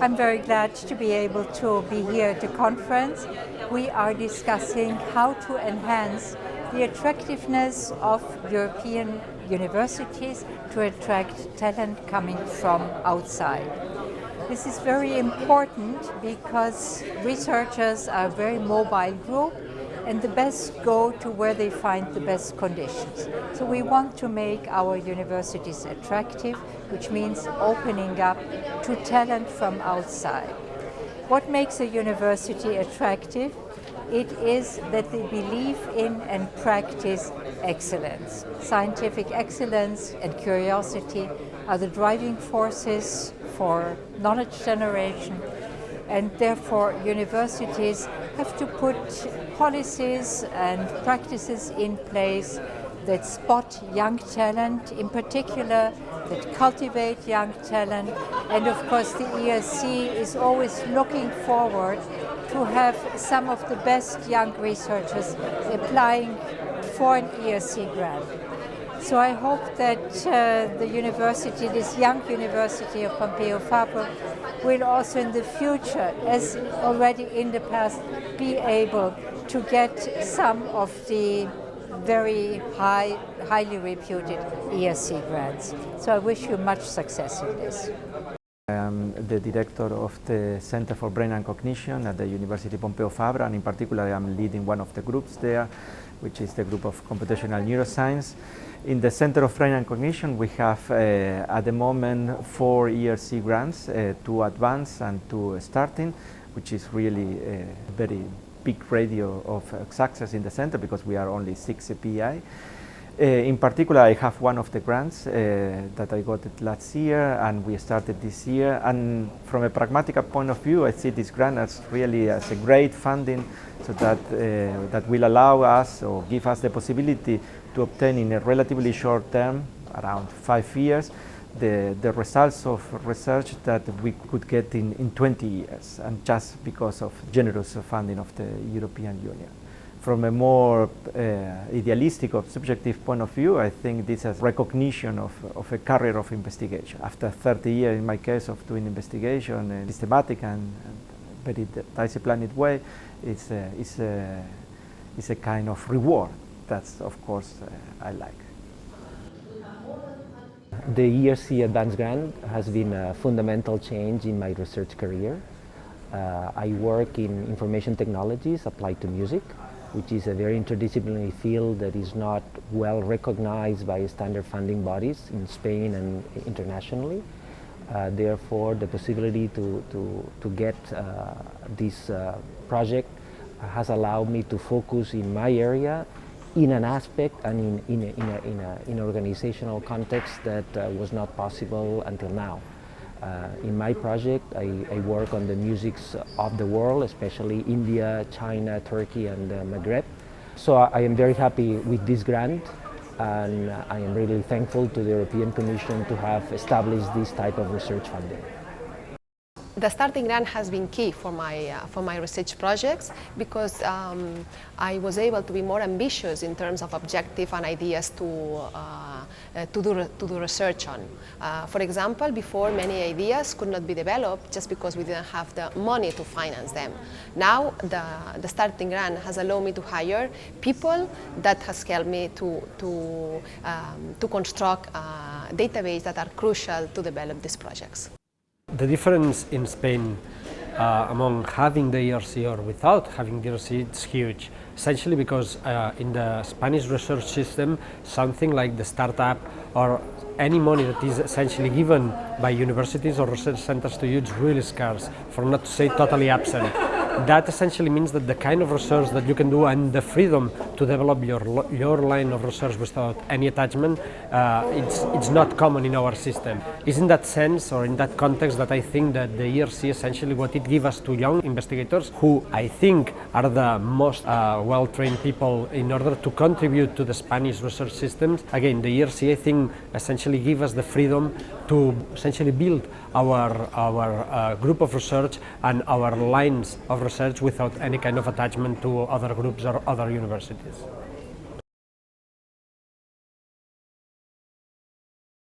I'm very glad to be able to be here at the conference. We are discussing how to enhance the attractiveness of European universities to attract talent coming from outside. This is very important because researchers are a very mobile group and the best go to where they find the best conditions. So we want to make our universities attractive, which means opening up to talent from outside. What makes a university attractive? It is that they believe in and practice excellence. Scientific excellence and curiosity are the driving forces for knowledge generation, and therefore universities have to put policies and practices in place that spot young talent in particular, that cultivate young talent, and of course the ERC is always looking forward to have some of the best young researchers applying for an ERC grant. So I hope that the university, this young university of Pompeu Fabra, will also in the future, as already in the past, be able to get some of the very highly reputed ERC grants. So I wish you much success in this. I am the director of the Center for Brain and Cognition at the University Pompeu Fabra, and in particular I am leading one of the groups there, which is the group of computational neuroscience. In the Center of Brain and Cognition we have at the moment 4 ERC grants, 2 advanced and 2 starting, which is really a very big radio of success in the center because we are only 6 PI. In particular, I have one of the grants that I got it last year and we started this year, and from a pragmatic point of view I see this grant as really as a great funding, so that that will allow us or give us the possibility to obtain in a relatively short term, around 5 years, the results of research that we could get in 20 years, and just because of generous funding of the European Union. From a more idealistic or subjective point of view, I think this is recognition of a career of investigation. After 30 years, in my case, of doing investigation in systematic and very disciplined way, it's a kind of reward. That's, of course, I like. The ERC Advanced Grant has been a fundamental change in my research career. I work in information technologies applied to music, which is a very interdisciplinary field that is not well recognized by standard funding bodies in Spain and internationally. Therefore, the possibility to get this project has allowed me to focus in my area in an aspect and in an organizational context that was not possible until now. In my project, I work on the musics of the world, especially India, China, Turkey, and Maghreb. So I am very happy with this grant, and I am really thankful to the European Commission to have established this type of research funding. The starting grant has been key for my research projects because I was able to be more ambitious in terms of objective and ideas to do research on. For example, before many ideas could not be developed just because we didn't have the money to finance them. Now the starting grant has allowed me to hire people that has helped me to construct a database that are crucial to develop these projects. The difference in Spain among having the ERC or without having the ERC is huge, essentially because in the Spanish research system, something like the startup or any money that is essentially given by universities or research centers to you is really scarce, for not to say totally absent. That essentially means that the kind of research that you can do and the freedom to develop your line of research without any attachment, it's not common in our system. It's in that sense or in that context that I think that the ERC essentially what it gives us to young investigators who I think are the most well-trained people in order to contribute to the Spanish research systems. Again, the ERC I think essentially gives us the freedom to essentially build our group of research and our lines of research without any kind of attachment to other groups or other universities.